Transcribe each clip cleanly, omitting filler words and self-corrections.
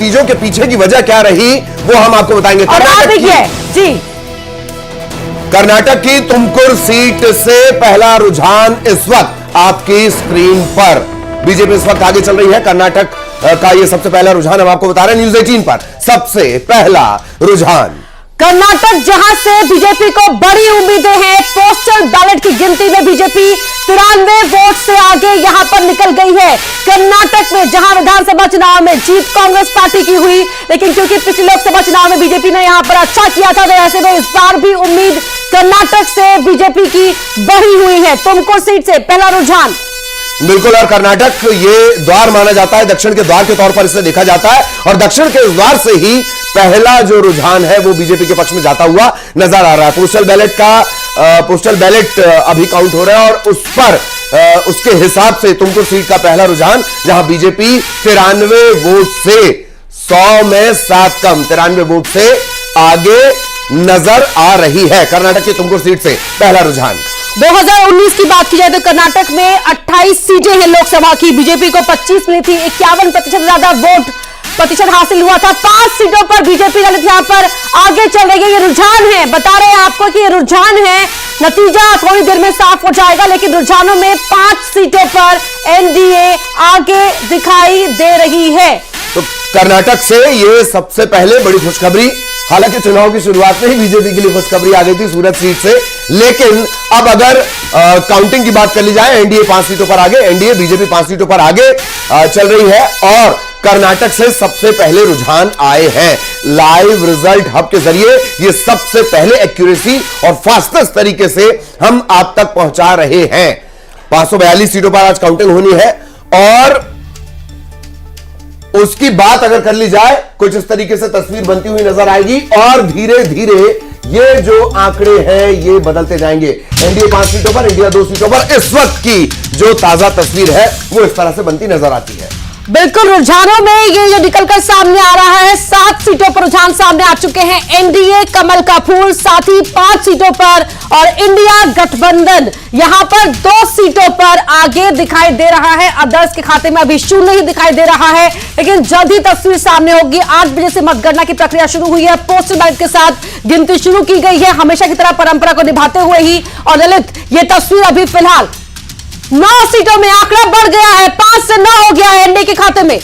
नतीजों के पीछे की वजह क्या रही वो हम आपको बताएंगे। कर्नाटक की तुमकुर सीट से पहला रुझान इस वक्त आपकी स्क्रीन पर। बीजेपी इस वक्त आगे चल रही है। कर्नाटक का ये सबसे पहला रुझान हम आपको बता रहे हैं न्यूज 18 पर। सबसे पहला रुझान कर्नाटक, जहां से बीजेपी को बड़ी उम्मीदें हैं। पोस्टल बैलेट की गिनती में बीजेपी 93 वोट से आगे यहां पर निकल गई है। कर्नाटक में जहां विधानसभा चुनाव में जीत कांग्रेस पार्टी की हुई, लेकिन क्योंकि पिछले लोकसभा चुनाव में बीजेपी ने यहां पर अच्छा किया था, तो ऐसे में इस बार भी उम्मीद कर्नाटक से बीजेपी की बढ़ी हुई है। तुमकुर सीट से पहला रुझान। बिल्कुल, और कर्नाटक ये द्वार माना जाता है, दक्षिण के द्वार के तौर पर इसे देखा जाता है, और दक्षिण के द्वार से ही पहला जो रुझान है वो बीजेपी के पक्ष में जाता हुआ नजर आ रहा है। पोस्टल बैलेट अभी काउंट हो रहा है, और उस पर उसके हिसाब से तुमकुर सीट का पहला रुझान, जहां बीजेपी 93 वोट से 100 में 7 कम 93 वोट से आगे नजर आ रही है। कर्नाटक की तुमकुर सीट से पहला रुझान। 2019 की बात की जाए तो कर्नाटक में 28 सीटें हैं लोकसभा की। बीजेपी को 25 मिली थी, 51% ज्यादा वोट प्रतिशत हासिल हुआ था। 5 सीटों पर बीजेपी दलित यहां पर आगे चल रही है। ये रुझान है, बता रहे हैं आपको कि ये रुझान है। नतीजा थोड़ी देर में साफ हो जाएगा, लेकिन रुझानों में 5 सीटों पर एनडीए आगे दिखाई दे रही है। तो कर्नाटक से ये सबसे पहले बड़ी खुशखबरी। हालांकि चुनाव की शुरुआत में ही बीजेपी के लिए खुशखबरी आ गई थी सूरत सीट से, लेकिन अब अगर काउंटिंग की बात कर ली जाए, एनडीए 5 सीटों पर आगे, एनडीए बीजेपी 5 सीटों पर आगे चल रही है, और कर्नाटक से सबसे पहले रुझान आए हैं। लाइव रिजल्ट हब के जरिए ये सबसे पहले एक्यूरेसी और फास्टेस्ट तरीके से हम आप तक पहुंचा रहे हैं। 542 सीटों पर आज काउंटिंग होनी है, और उसकी बात अगर कर ली जाए, कुछ इस तरीके से तस्वीर बनती हुई नजर आएगी, और धीरे धीरे ये जो आंकड़े हैं ये बदलते जाएंगे। एनडीए 5 सीटों पर, इंडिया 2 सीटों पर इस वक्त की जो ताजा तस्वीर है वो इस तरह से बनती नजर आती है। बिल्कुल, रुझानों में ये जो निकलकर सामने आ रहा है, 7 सीटों पर रुझान सामने आ चुके हैं। एनडीए कमल का फूल, साथ ही 5 सीटों पर, और इंडिया गठबंधन यहां पर 2 सीटों पर आगे दिखाई दे रहा है। अदर्स के खाते में अभी शून्य ही दिखाई दे रहा है, लेकिन जल्द ही तस्वीर सामने होगी। 8 बजे से मतगणना की प्रक्रिया शुरू हुई है। पोस्टल बैलेट के साथ गिनती शुरू की गई है, हमेशा की तरह परंपरा को निभाते हुए ही। और ललित, ये तस्वीर अभी फिलहाल 9 सीटों में आंकड़ा बढ़ गया है, 5 से 9 हो गया है एनडीए के खाते में।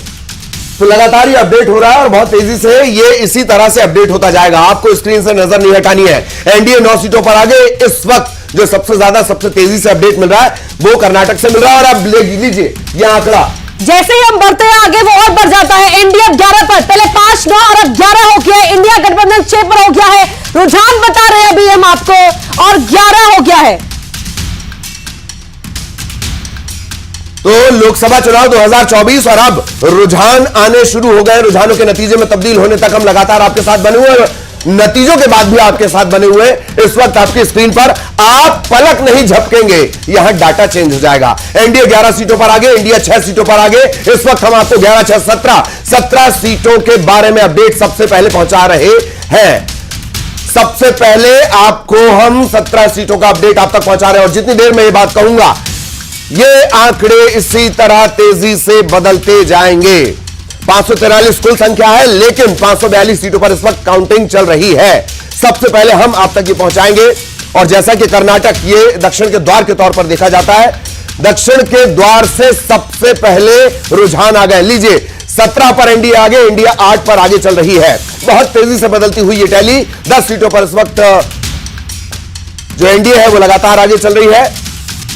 तो लगातार ये अपडेट हो रहा है, और बहुत तेजी से ये इसी तरह से अपडेट होता जाएगा। आपको स्क्रीन से नजर नहीं हटानी है। एनडीए 9 सीटों पर आगे। इस वक्त जो सबसे ज्यादा सबसे तेजी से अपडेट मिल रहा है वो कर्नाटक से मिल रहा है, और अब ले लीजिए यह आंकड़ा। जैसे ही हम बढ़ते हैं आगे वो और बढ़ जाता है। इंडिया 11 पर, पहले 5, 9 और अब 11 हो गया है। इंडिया गठबंधन 6 पर हो गया है। रुझान बता रहे हैं अभी हम आपको, और 11 हो गया है। तो लोकसभा चुनाव 2024, और अब रुझान आने शुरू हो गए। रुझानों के नतीजे में तब्दील होने तक हम लगातार आपके साथ बने हुए हैं, नतीजों के बाद भी आपके साथ बने हुए। इस वक्त आपकी स्क्रीन पर आप पलक नहीं झपकेंगे, यहां डाटा चेंज हो जाएगा। एनडीए 11 सीटों पर आगे, इंडिया 6 सीटों पर आगे। इस वक्त हम आपको 11, 6, 17 सीटों के बारे में अपडेट सबसे पहले पहुंचा रहे हैं। सबसे पहले आपको हम 17 सीटों का अपडेट आप तक पहुंचा रहे हैं, और जितनी देर में ये बात कहूंगा ये आंकड़े इसी तरह तेजी से बदलते जाएंगे। 543 कुल संख्या है, लेकिन 542 सीटों पर इस वक्त काउंटिंग चल रही है। सबसे पहले हम आप तक ये पहुंचाएंगे, और जैसा कि कर्नाटक ये दक्षिण के द्वार के तौर पर देखा जाता है, दक्षिण के द्वार से सबसे पहले रुझान आ गए। लीजिए, 17 पर एनडीए आगे, इंडिया 8 पर आगे चल रही है। बहुत तेजी से बदलती हुई ये टैली। 10 सीटों पर इस वक्त जो एनडीए है वो लगातार आगे चल रही है।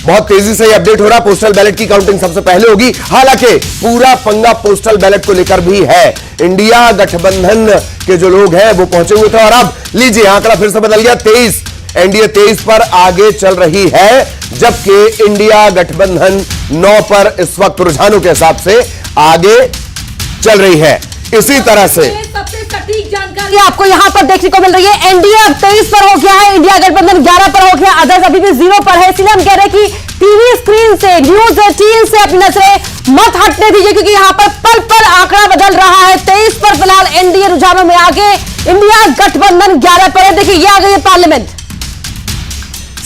बहुत तेजी से ये अपडेट हो रहा है। पोस्टल बैलेट की काउंटिंग सबसे पहले होगी, हालांकि पूरा पंगा पोस्टल बैलेट को लेकर भी है। इंडिया गठबंधन के जो लोग हैं वो पहुंचे हुए थे, और अब लीजिए आंकड़ा फिर से बदल गया। 23, एनडीए 23 पर आगे चल रही है, जबकि इंडिया गठबंधन 9 पर इस वक्त रुझानों के हिसाब से आगे चल रही है। इसी तरह से सबसे सटीक जानकारी आपको यहां पर देखने को मिल रही है। एनडीए अब 23 पर हो गया है, इंडिया गठबंधन 11 पर हो गया, अदर्स अभी भी 0 पर है। इसलिए हम कह रहे हैं कि टीवी स्क्रीन से, न्यूज 18 से अपनी नजरें मत हटने दीजिए, क्योंकि यहां पर पल पल आंकड़ा बदल रहा है। 23 पर फिलहाल एनडीए रुझानों में आगे, इंडिया गठबंधन 11 पर है। देखिए, ये आ गई है पार्लियामेंट।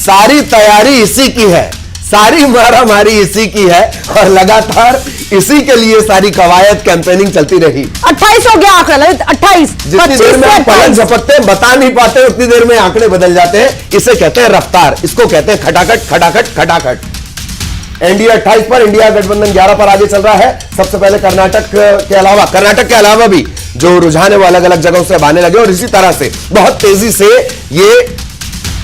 सारी तैयारी इसी की है, सारी मारामारी इसी की है, और लगातार इसी के लिए सारी कवायद कैंपेनिंग चलती रही। 28 हो गया आंकड़ा ललित, 28। जितनी देर में आप पलक झपकते हैं, बता नहीं पाते, उतनी देर में आंकड़े बदल जाते हैं। इसे कहते हैं रफ्तार, इसको कहते हैं खटाखट खटाखट खटाखट। एनडीए 28 पर, इंडिया गठबंधन 11 पर आगे चल रहा है। सबसे पहले कर्नाटक के अलावा भी जो रुझान है वो अलग अलग जगहों से आने लगे और इसी तरह से बहुत तेजी से ये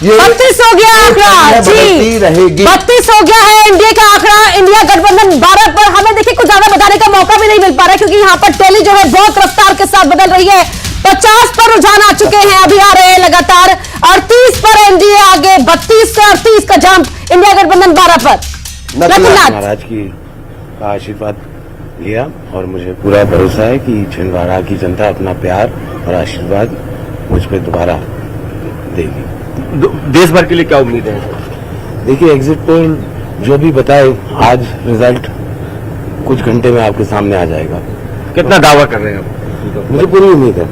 32 हो गया आंकड़ा जी, रहेगी। 32 हो गया है एनडीए का आंकड़ा। इंडिया गठबंधन 12 पर। हमें देखिए कुछ ज्यादा बताने का मौका भी नहीं मिल पा रहा है क्योंकि यहां पर टैली जो है बहुत रफ्तार के साथ बदल रही है। 50 पर रुझान आ चुके हैं, अभी आ रहे हैं लगातार। 38 पर एनडीए आगे, 32 से 38 का जंप इंडिया गठबंधन 12 पर। महाराज की आशीर्वाद लिया और मुझे पूरा भरोसा है कि छिंदवाड़ा की जनता अपना प्यार और आशीर्वाद मुझ पर दोबारा देगी। देश भर के लिए क्या उम्मीद है? देखिए, एग्जिट पोल जो भी बताए, आज रिजल्ट कुछ घंटे में आपके सामने आ जाएगा। कितना दावा कर रहे हैं आप? मुझे पूरी उम्मीद है।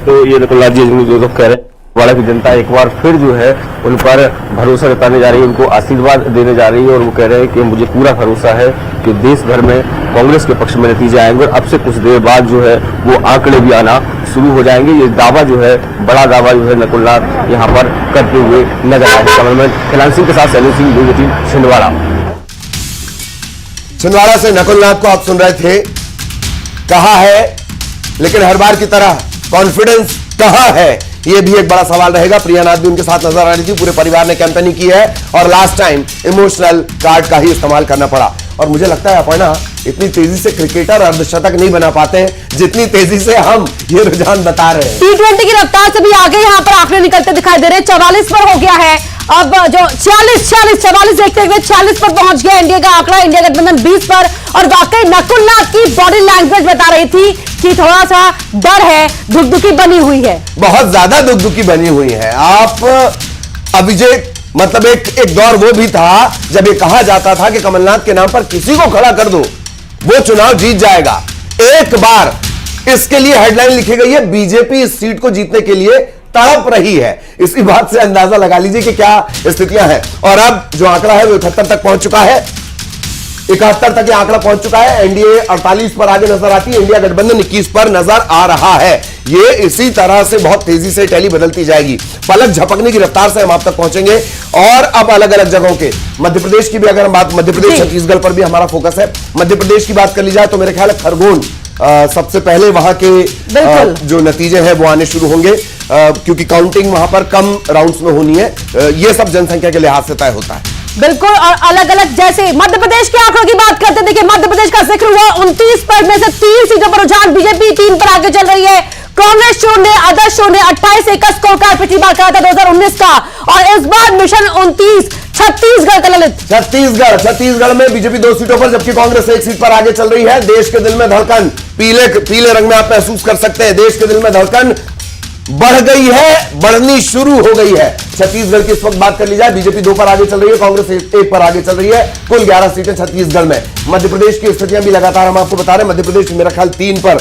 तो ये देखो लाल जी जो लोग कह रहे हैं, वाड़ा की जनता एक बार फिर जो है उन पर भरोसा जताने जा रही है, उनको आशीर्वाद देने जा रही है और वो कह रहे हैं कि मुझे पूरा भरोसा है कि देश भर में कांग्रेस के पक्ष में नतीजे आएंगे और अब से कुछ देर बाद जो है वो आंकड़े भी आना शुरू हो जाएंगे। ये दावा जो है, बड़ा दावा जो है नकुल नाथ यहाँ पर करते हुए नजर आए। कमलमैन खिलान सिंह के साथ सैलू सिंह, न्यूज़ 18 छिंदवाड़ा। छिंदवाड़ा से नकुल नाथ को आप सुन रहे थे। कहा है, लेकिन हर बार की तरह कॉन्फिडेंस कहां है, यह भी एक बड़ा सवाल रहेगा। प्रिया नाथ भी उनके साथ नजर आ रही थी। पूरे परिवार ने कैंपेनिंग की है और लास्ट टाइम इमोशनल कार्ड का ही इस्तेमाल करना पड़ा। और मुझे लगता है अपर्णा, इतनी तेजी से क्रिकेटर अर्धशतक नहीं बना पाते हैं जितनी तेजी से हम ये रुझान बता रहे हैं। T20 की रफ्तार से भी आगे यहाँ पर आंकड़े निकलते दिखाई दे रहे हैं। 44 पर हो गया है, अब जो 44 देखते हुए 46 पर पहुंच गया एनडीए का आंकड़ा। इंडिया गठबंधन 20 पर। और वाकई नकुल नाथ की बॉडी लैंग्वेज बता रही थी कि थोड़ा सा डर है, दुखदुखी बनी हुई है, बहुत ज्यादा दुखदुखी बनी हुई है। आप अभिषेक, मतलब एक दौर वो भी था जब ये कहा जाता था कि कमलनाथ के नाम पर किसी को खड़ा कर दो, वो चुनाव जीत जाएगा। एक बार इसके लिए हेडलाइन लिखी गई है, बीजेपी इस सीट को जीतने के लिए तड़प रही है। इसी बात से अंदाजा लगा लीजिए कि क्या स्थितियां हैं। और अब जो आंकड़ा है वो 71 तक पहुंच चुका है, 71 तक ये आंकड़ा पहुंच चुका है। एनडीए 48 पर आगे नजर आती है, इंडिया गठबंधन 21 पर नजर आ रहा है। ये इसी तरह से बहुत तेजी से टैली बदलती जाएगी। पलक झपकने की रफ्तार से हम आप तक पहुंचेंगे। और अब अलग अलग जगहों के, मध्य प्रदेश की भी अगर हम बात, मध्य प्रदेश छत्तीसगढ़ पर भी हमारा फोकस है। मध्य प्रदेश की बात कर ली जाए तो मेरे ख्याल है खरगोन सबसे पहले वहां के जो नतीजे हैं वो आने शुरू होंगे, क्योंकि काउंटिंग वहां पर कम राउंड्स में होनी है। ये सब जनसंख्या के लिहाज से तय होता है। बिल्कुल। और अलग अलग, जैसे मध्य प्रदेश के आंकड़ों की बात करते हैं, देखिए मध्य प्रदेश का जिक्र हुआ, 29 पर में से 3 सीटों पर रुझान, बीजेपी 3 पर आगे चल रही है, कांग्रेस 0, अदर्स 0, 28 एक स्कोर कार्ड पिछली बार कहा था 2019 का। और इस बार मिशन 29 छत्तीसगढ़ का ललित। छत्तीसगढ़ में बीजेपी 2 सीटों पर जबकि कांग्रेस 1 सीट पर आगे चल रही है। देश के दिल में धड़कन पीले रंग में आप महसूस कर सकते हैं। देश के दिल में धड़कन बढ़ गई है, बढ़नी शुरू हो गई है। छत्तीसगढ़ की इस वक्त बात कर ली जाए, बीजेपी 2 पर आगे चल रही है, कांग्रेस 1 पर आगे चल रही है। कुल 11 सीटें छत्तीसगढ़ में। मध्य प्रदेश की स्थितियां भी लगातार हम आपको बता रहे हैं। मध्य प्रदेश मेरा ख्याल 3 पर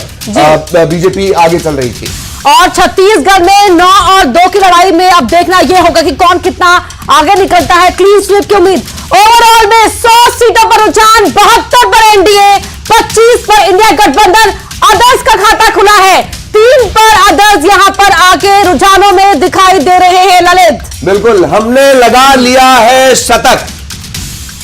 बीजेपी आगे चल रही थी। और छत्तीसगढ़ में 9 और 2 की लड़ाई में अब देखना यह होगा कि कौन कितना आगे निकलता है। क्लीन स्वीप की उम्मीद। ओवरऑल में 100 सीटों पर रुझान, 72 पर एनडीए, 25 पर इंडिया गठबंधन। अदर्स का खाता खुला है, 3 पर अदर्स यहां पर आगे रुझानों में दिखाई दे रहे हैं ललित। बिल्कुल, हमने लगा लिया है शतक।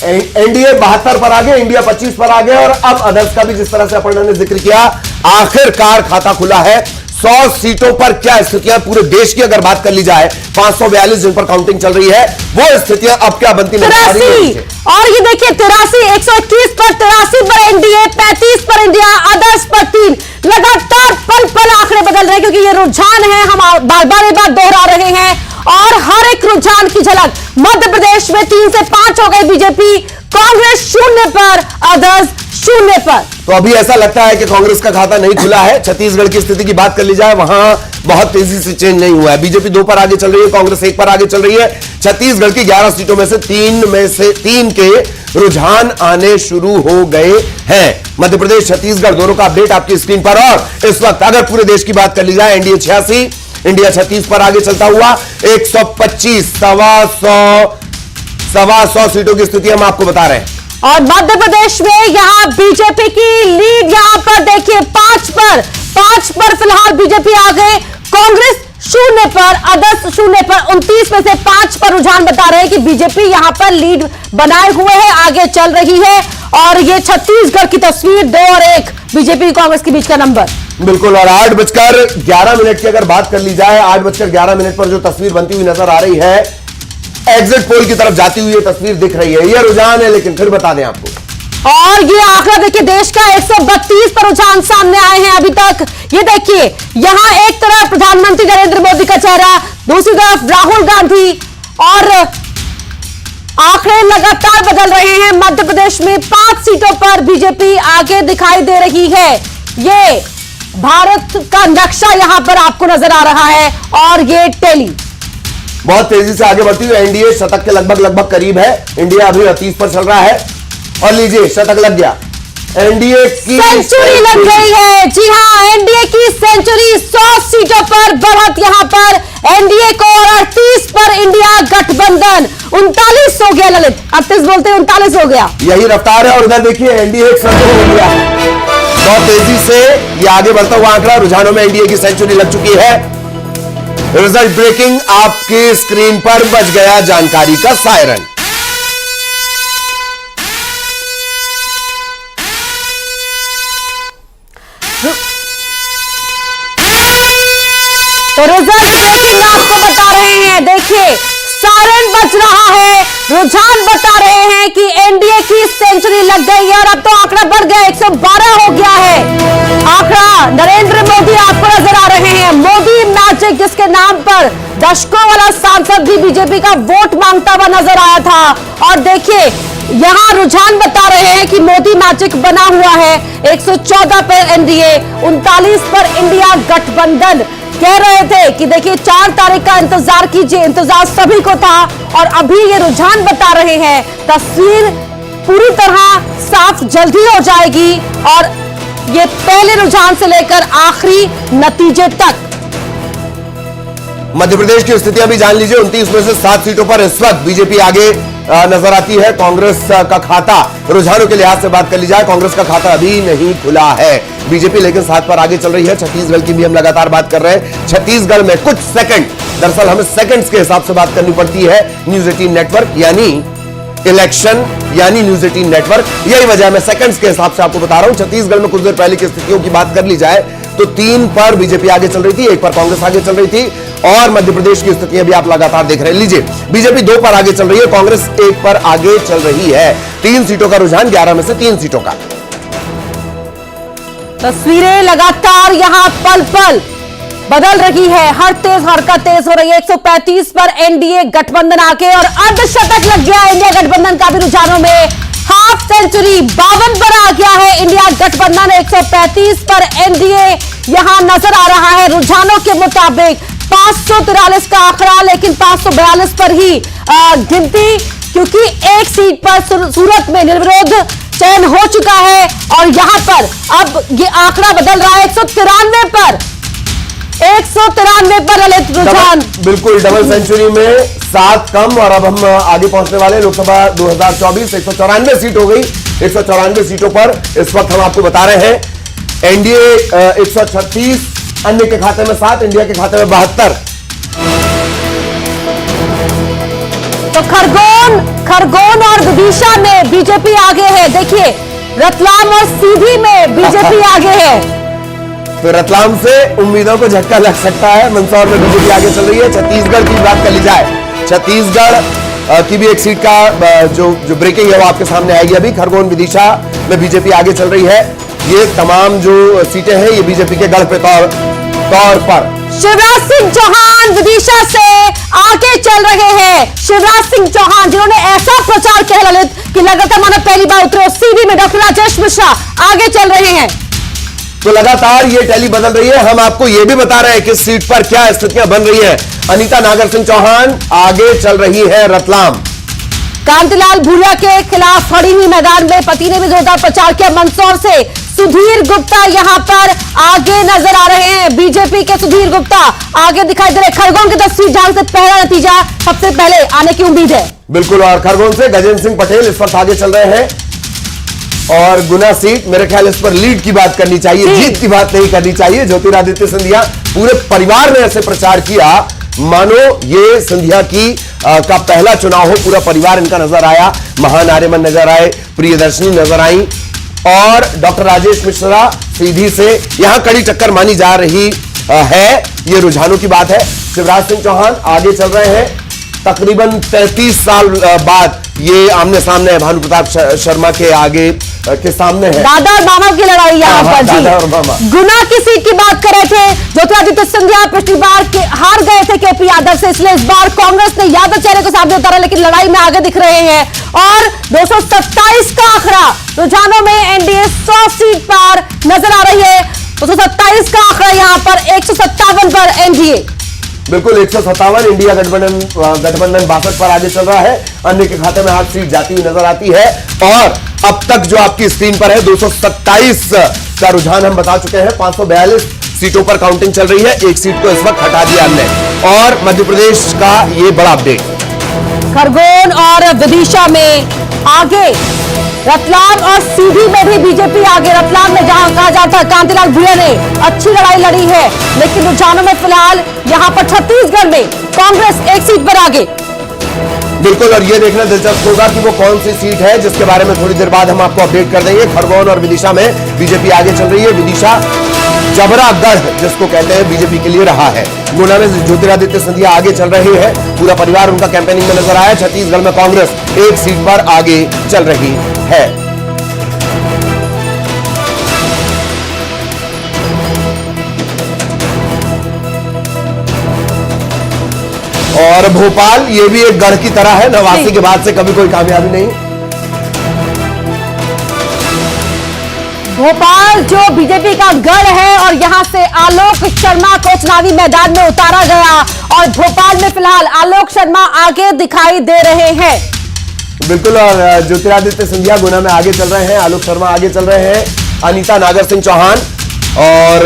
एनडीए 72 पर आगे, इंडिया 25 पर आगे और अब अदर्स का भी जिस तरह से अपर्णा ने जिक्र किया, आखिरकार खाता खुला है। 100 सीटों पर क्या स्थितियां पूरे देश की अगर बात कर ली जाए, 542 जिन पर काउंटिंग चल रही है, वो स्थितियां अब क्या बनती नजर आ रही है। और ये देखिए 83, 121 पर 83 पर एनडीए, 35 पर इंडिया, अदर्स पर 3। लगातार पल पल आंकड़े बदल रहे हैं क्योंकि ये रुझान है, हम बार बार दोहरा रहे हैं। और हर एक रुझान की झलक मध्य प्रदेश में 3 से 5 हो गए बीजेपी, कांग्रेस 0 पर, अदर्स 0 पर। तो अभी ऐसा लगता है कि कांग्रेस का खाता नहीं खुला है। छत्तीसगढ़ की स्थिति की बात कर ली जाए, वहां बहुत तेजी से चेंज नहीं हुआ है। बीजेपी 2 पर आगे चल रही है, कांग्रेस 1 पर आगे चल रही है। छत्तीसगढ़ की 11 सीटों में से 3 के रुझान आने शुरू हो गए हैं। मध्य प्रदेश छत्तीसगढ़ दोनों का अपडेट आपकी स्क्रीन पर। और इस वक्त अगर पूरे देश की बात कर ली जाए, एनडीए 86, इंडिया 36 पर आगे चलता हुआ 125, 125 सीटों की स्थिति हम आपको बता रहे हैं। और मध्य प्रदेश में यहां बीजेपी की लीड, यहां पर देखिए 5 पर फिलहाल बीजेपी आ गए। कांग्रेस 0 पर, अदर्स 0 पर, 29 में से 5 पर रुझान बता रहे हैं कि बीजेपी यहां पर लीड बनाए हुए है, आगे चल रही है। और ये छत्तीसगढ़ की तस्वीर 2 और 1 बीजेपी कांग्रेस के बीच का नंबर। बिल्कुल। और 8:11 की अगर बात कर ली जाए, 8:11 पर जो तस्वीर बनती हुई नजर आ रही है, एग्जिट पोल की तरफ जाती हुई ये तस्वीर दिख रही है। ये रुझान है, लेकिन फिर बता दें आपको, और ये आंकड़ा देखिए, देश का 132 पर रुझान सामने आए हैं अभी तक। ये देखिए, यहां एक तरफ प्रधानमंत्री नरेंद्र मोदी का चेहरा, दूसरी तरफ राहुल गांधी, और आंकड़े लगातार बदल रहे हैं। मध्य प्रदेश में 5 सीटों पर बीजेपी आगे दिखाई दे रही है। ये भारत का नक्शा यहां पर आपको नजर आ रहा है, और ये टेली बहुत तेजी से आगे बढ़ती हुई एनडीए शतक के लगभग करीब है। इंडिया अभी 30 पर चल रहा है, और लीजिए शतक लग गया, एनडीए की सेंचुरी लग गई है। जी हां, एनडीए की सेंचुरी, 100 सीटों पर बढ़त यहां पर एनडीए को, और 38 पर इंडिया गठबंधन। 39 हो गया ललित, 38 बोलते 39 हो गया। यही रफ्तार है। और उधर देखिए एनडीए 100 हो गया। बहुत तेजी से ये आगे बढ़ता हुआ आंकड़ा, रुझानों में एनडीए की सेंचुरी लग चुकी है। रिजल्ट ब्रेकिंग आपकी स्क्रीन पर बज गया जानकारी का सायरन। तो रिजल्ट ब्रेकिंग आपको बता रहे हैं, देखिए सायरन बज रहा है, रुझान बता रहे हैं कि एनडीए की सेंचुरी लग गई है। और अब तो आंकड़ा बढ़ गया, 112 हो गया है आंकड़ा। नरेंद्र मोदी आपको नजर आ रहे हैं, मोदी मैजिक, जिसके नाम पर दशकों वाला सांसद भी बीजेपी का वोट मांगता हुआ नजर आया था। और देखिए यहां रुझान बता रहे हैं कि मोदी मैजिक बना हुआ है। 114 पर एनडीए, 39 पर इंडिया गठबंधन। कह रहे थे कि देखिए 4 तारीख का इंतजार कीजिए, इंतजार सभी को था, और अभी ये रुझान बता रहे हैं, तस्वीर पूरी तरह साफ जल्दी हो जाएगी। और ये पहले रुझान से लेकर आखिरी नतीजे तक। मध्य प्रदेश की स्थितियां भी जान लीजिए। 29 में से 7 सीटों पर इस वक्त बीजेपी आगे नजर आती है। कांग्रेस का खाता, रुझानों के लिहाज से बात कर ली जाए, कांग्रेस का खाता अभी नहीं खुला है। बीजेपी लेकिन 7 पर आगे चल रही है। छत्तीसगढ़ की भी हम लगातार बात कर रहे हैं। छत्तीसगढ़ में कुछ सेकंड, दरअसल हमें सेकंड्स के हिसाब से बात करनी पड़ती है। न्यूज 18 नेटवर्क यानी इलेक्शन यानी न्यूज 18 नेटवर्क, यही वजह मैं सेकंड्स के हिसाब से आपको बता रहा हूं। छत्तीसगढ़ में कुछ देर पहले की स्थितियों की बात कर ली जाए तो 3 पर बीजेपी आगे चल रही थी, 1 पर कांग्रेस आगे चल रही थी। और मध्य प्रदेश की स्थितियां भी आप लगातार देख रहे हैं। लीजिए, बीजेपी 2 पर आगे चल रही है, कांग्रेस 1 पर आगे चल रही है। 3 सीटों का रुझान, 11 में से 3 सीटों का। तस्वीरें लगातार यहां पल पल बदल रही है, हर हरकत तेज हो रही है। 135 पर एनडीए गठबंधन आके, और अर्धशतक लग गया इंडिया गठबंधन का भी रुझानों में। हाफ सेंचुरी 52 पर आ गया है इंडिया गठबंधन। 135 पर एनडीए यहां नजर आ रहा है रुझानों के मुताबिक। 543 का आंकड़ा, लेकिन 542 पर ही गिनती, क्योंकि एक सीट पर सूरत में निर्विरोध चयन हो चुका है। और यहां पर अब ये आंकड़ा बदल रहा है, 193 पर, 193 पर ललित रुझान। बिल्कुल, डबल सेंचुरी में 7 कम, और अब हम आगे पहुंचने वाले लोकसभा 2024। 194 सीट हो गई। 194 सीटों पर इस वक्त हम आपको बता रहे हैं एनडीए 136, अन्य के खाते में 7, इंडिया के खाते में 72। तो खरगोन और विदिशा में बीजेपी आगे है। देखिए रतलाम और सीधी में बीजेपी आगे है। तो रतलाम से उम्मीदों को झटका लग सकता है। मंदसौर में बीजेपी आगे चल रही है। छत्तीसगढ़ की बात कर ली जाए, छत्तीसगढ़ की भी एक सीट का जो ब्रेकिंग है वो आपके सामने आएगी। अभी खरगोन विदिशा में बीजेपी आगे चल रही है। ये तमाम जो सीटें हैं ये बीजेपी के गढ़ पे तौर पर। शिवराज सिंह चौहान विदिशा से आगे चल रहे हैं। शिवराज सिंह चौहान, जिन्होंने ऐसा प्रचार किया ललित कि लगातार मानो पहली बार उतरे। सीधी में डॉक्टर राजेश मिश्रा आगे चल रहे हैं। तो लगातार ये टैली बदल रही है। हम आपको ये भी बता रहे हैं कि सीट पर क्या स्थितियां बन रही है। अनीता नागर सिंह चौहान आगे चल रही है रतलाम। कांतिलाल भूरिया के खिलाफ खड़ी हुई मैदान में, पति ने भी जोरदार प्रचार किया। मंदसौर से सुधीर गुप्ता यहां पर आगे नजर आ रहे हैं। बीजेपी के सुधीर गुप्ता आगे दिखाई दे रहे। खरगोन की तस्वीर जहां से पहला नतीजा सबसे पहले आने की उम्मीद है। बिल्कुल, और खरगोन से गजेंद्र सिंह पटेल इस वक्त आगे चल रहे हैं। और गुना सीट, मेरे ख्याल इस पर लीड की बात करनी चाहिए, जीत की बात नहीं करनी चाहिए। ज्योतिरादित्य सिंधिया पूरे परिवार ने ऐसे प्रचार किया मानो ये सिंधिया की का पहला चुनाव हो। पूरा परिवार इनका नजर आया, महान आर्यमन नजर आए, प्रियदर्शनी नजर आई और डॉक्टर राजेश मिश्रा सीधी से यहां कड़ी टक्कर मानी जा रही है। ये रुझानों की बात है। शिवराज सिंह चौहान आगे चल रहे हैं, तकरीबन 33 साल बाद ये आमने सामने है, भानु प्रताप शर्मा के आगे के सामने है। दादा और मामा की लड़ाई यहाँ पर जी। दादा और मामा। गुना की सीट की बात कर रहे थे ज्योतिरादित्य सिंधिया, पिछली बार हार गए थे केपी यादव से, इसलिए इस बार कांग्रेस ने यादव चेहरे को सामने उतारा, लेकिन लड़ाई में आगे दिख रहे हैं। और 227 का आंकड़ा रुझानों में एनडीए 100 सीट पर नजर आ रही है। 227 का आंकड़ा यहाँ पर 157 पर एनडीए। बिल्कुल 157 इंडिया गठबंधन 62 पर आगे चल रहा है। अन्य के खाते में 8 सीट जाती हुई नजर आती है और अब तक जो आपकी स्क्रीन पर है 227 का रुझान हम बता चुके हैं। 542 सीटों पर काउंटिंग चल रही है, एक सीट को इस वक्त हटा दिया हमने। और मध्य प्रदेश का ये बड़ा अपडेट, खरगोन और विदिशा में आगे, रतलाम और सीधी में भी बीजेपी आगे। रतलाम में जहां कहा जाता है कांतिलाल भूरिया ने अच्छी लड़ाई लड़ी है, लेकिन रुझानों में फिलहाल यहां पर छत्तीसगढ़ में कांग्रेस एक सीट पर आगे। बिल्कुल, और ये देखना दिलचस्प होगा कि वो कौन सी सीट है, जिसके बारे में थोड़ी देर बाद हम आपको अपडेट कर देंगे। खरगोन और विदिशा में बीजेपी आगे चल रही है। विदिशा जबरागढ़ जिसको कहते हैं बीजेपी के लिए रहा है। गुना में ज्योतिरादित्य सिंधिया आगे चल रहे हैं, पूरा परिवार उनका कैंपेनिंग में नजर आया। छत्तीसगढ़ में कांग्रेस एक सीट पर आगे चल रही है। और भोपाल ये भी एक गढ़ की तरह है, 89 के बाद से कभी कोई कामयाबी नहीं। भोपाल जो बीजेपी का गढ़ है और यहां से आलोक शर्मा को चुनावी मैदान में उतारा गया और भोपाल में फिलहाल आलोक शर्मा आगे दिखाई दे रहे हैं। बिल्कुल, और ज्योतिरादित्य सिंधिया गुना में आगे चल रहे हैं, आलोक शर्मा आगे चल रहे हैं। अनीता नागर सिंह चौहान और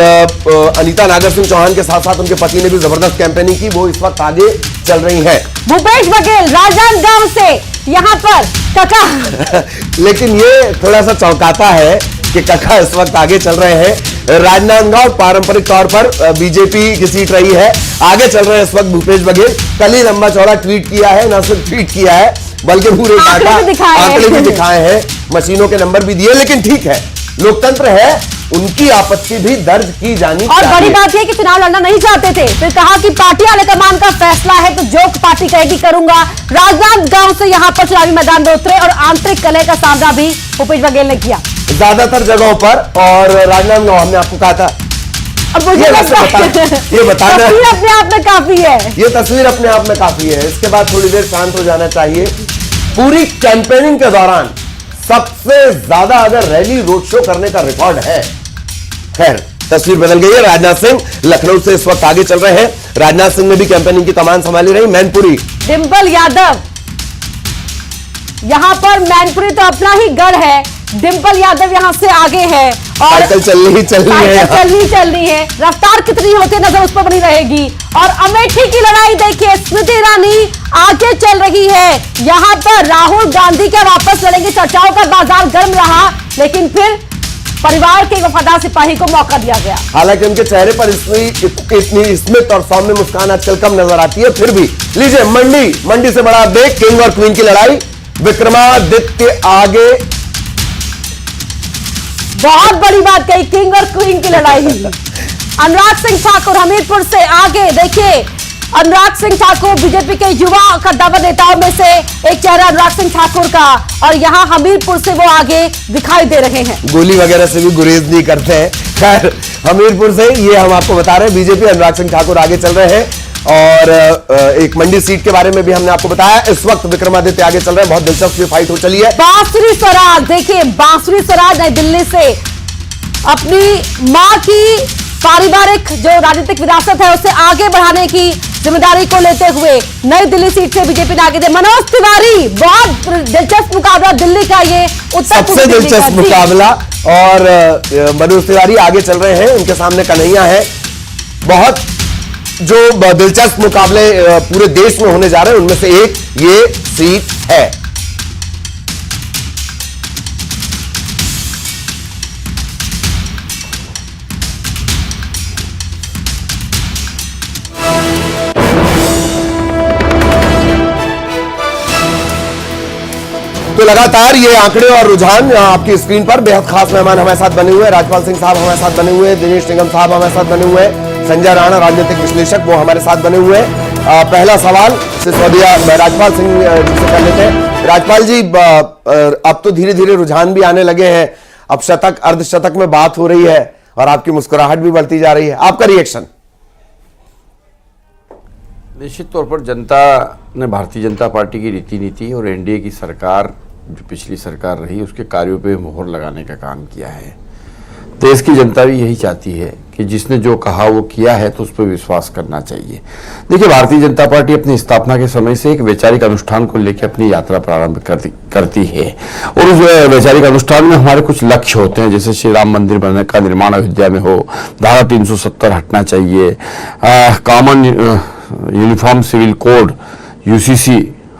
अनीता नागर सिंह चौहान के साथ साथ उनके पति ने भी जबरदस्त कैंपेनिंग की, वो इस वक्त आगे चल रही हैं। भूपेश बघेल राजनांदगांव से यहाँ पर कका लेकिन ये थोड़ा सा चौंकाता है कि कका इस वक्त आगे चल रहे हैं। राजनांदगांव पारंपरिक तौर पर बीजेपी की सीट रही है, आगे चल रहे हैं इस वक्त भूपेश बघेल। कल ही लंबा चौड़ा ट्वीट किया है, न सिर्फ ट्वीट किया है बल्कि पूरे आंकड़े भी दिखाए हैं, मशीनों के नंबर भी दिए। लेकिन ठीक है, लोकतंत्र है, उनकी आपत्ति भी दर्ज की जानी और चाहिए। बड़ी बात यह कि चुनाव लड़ना नहीं चाहते थे, फिर कहा कि पार्टी हाईकमान का फैसला है तो जो पार्टी कहेगी करूंगा। राजनांदगांव से यहां पर चुनावी मैदान में उतरे और आंतरिक कलह का सामना भी भूपेश बघेल ने किया ज्यादातर जगहों पर। और राजनांदगांव हमने आपको कहा था, अब मुझे ये बताना तस्वीर अपने आप में काफी है, ये तस्वीर अपने आप में काफी है। इसके बाद थोड़ी देर शांत हो जाना चाहिए। पूरी कैंपेनिंग के दौरान सबसे ज्यादा अगर रैली रोड शो करने का रिकॉर्ड है, खैर तस्वीर बदल गई है। राजनाथ सिंह लखनऊ से इस वक्त आगे चल रहे हैं। राजनाथ सिंह ने भी कैंपेनिंग की कमान संभाली रही। मैनपुरी डिंपल यादव, यहां पर मैनपुरी तो अपना ही गढ़ है, डिंपल यादव यहां से आगे है और साइकिल चल रही है। रफ्तार कितनी होती है नजर उस पर बनी रहेगी। और अमेठी की लड़ाई देखिए, स्मृति ईरानी आगे चल रही है। यहां पर राहुल गांधी के वापस लड़ेंगे, चर्चाओं का बाजार गर्म रहा, लेकिन फिर परिवार के वफादार सिपाही को मौका दिया गया। हालांकि उनके चेहरे पर इतनी स्मित और सौम्य मुस्कान आजकल कम नजर आती है, फिर भी लीजिए मंडी से बड़ा अपडेट, किंग और क्वीन की लड़ाई। विक्रमादित्य आगे, बहुत बड़ी बात कही, किंग और क्वीन की लड़ाई। अनुराग सिंह ठाकुर हमीरपुर से आगे, देखिए अनुराग सिंह ठाकुर बीजेपी के युवा कद्दावर नेताओं में से एक चेहरा अनुराग सिंह ठाकुर का, और यहां हमीरपुर से वो आगे दिखाई दे रहे हैं। गोली वगैरह से भी गुरेज नहीं करते हैं। खैर हमीरपुर से ये हम आपको बता रहे हैं, बीजेपी अनुराग सिंह ठाकुर आगे चल रहे हैं। और एक मंडी सीट के बारे में भी हमने आपको बताया। इस वक्त विक्रमादित्य आगे चल रहे हैं, बहुत दिलचस्प फाइट हो चली है। बांसुरी स्वराज, देखिए बांसुरी स्वराज नई दिल्ली से अपनी मां की पारिवारिक जो राजनीतिक विरासत है उसे आगे बढ़ाने की जिम्मेदारी को लेते हुए नई दिल्ली सीट से बीजेपी ने आगे दे। मनोज तिवारी, बहुत दिलचस्प मुकाबला दिल्ली का, ये उत्तर सबसे दिलचस्प मुकाबला। और मनोज तिवारी आगे चल रहे हैं, उनके सामने कन्हैया है। बहुत जो दिलचस्प मुकाबले पूरे देश में होने जा रहे हैं उनमें से एक ये सीट है। लगातार ये आंकड़े और रुझान आपकी स्क्रीन पर बेहद खास मेहमान हमारे साथ बने हुए हैं। राजपाल सिंह साहब हमारे साथ बने हुए हैं, दिनेश निगम साहब हमारे साथ बने हुए हैं, संजय राणा राजनीतिक विश्लेषक वो हमारे साथ बने हुए हैं। पहला सवाल सिसोदिया राजपाल सिंह जी से कर लेते हैं। राजपाल जी, अब तो धीरे धीरे रुझान भी आने लगे हैं, अब शतक अर्धशतक में बात हो रही है और आपकी मुस्कुराहट भी बढ़ती जा रही है, आपका रिएक्शन? निश्चित तौर पर जनता ने भारतीय जनता पार्टी की रीति नीति और एनडीए की सरकार, जो पिछली सरकार रही, उसके कार्यों पे मोहर लगाने का काम किया है। देश की जनता भी यही चाहती है कि जिसने जो कहा वो किया है, तो उस पर विश्वास करना चाहिए। देखिए, भारतीय जनता पार्टी अपनी स्थापना के समय से एक वैचारिक अनुष्ठान को लेकर अपनी यात्रा प्रारंभ करती है और उस वैचारिक अनुष्ठान में हमारे कुछ लक्ष्य होते हैं, जैसे श्री राम मंदिर बनने का निर्माण अयोध्या में हो, धारा 370 हटना चाहिए, common uniform civil code UCC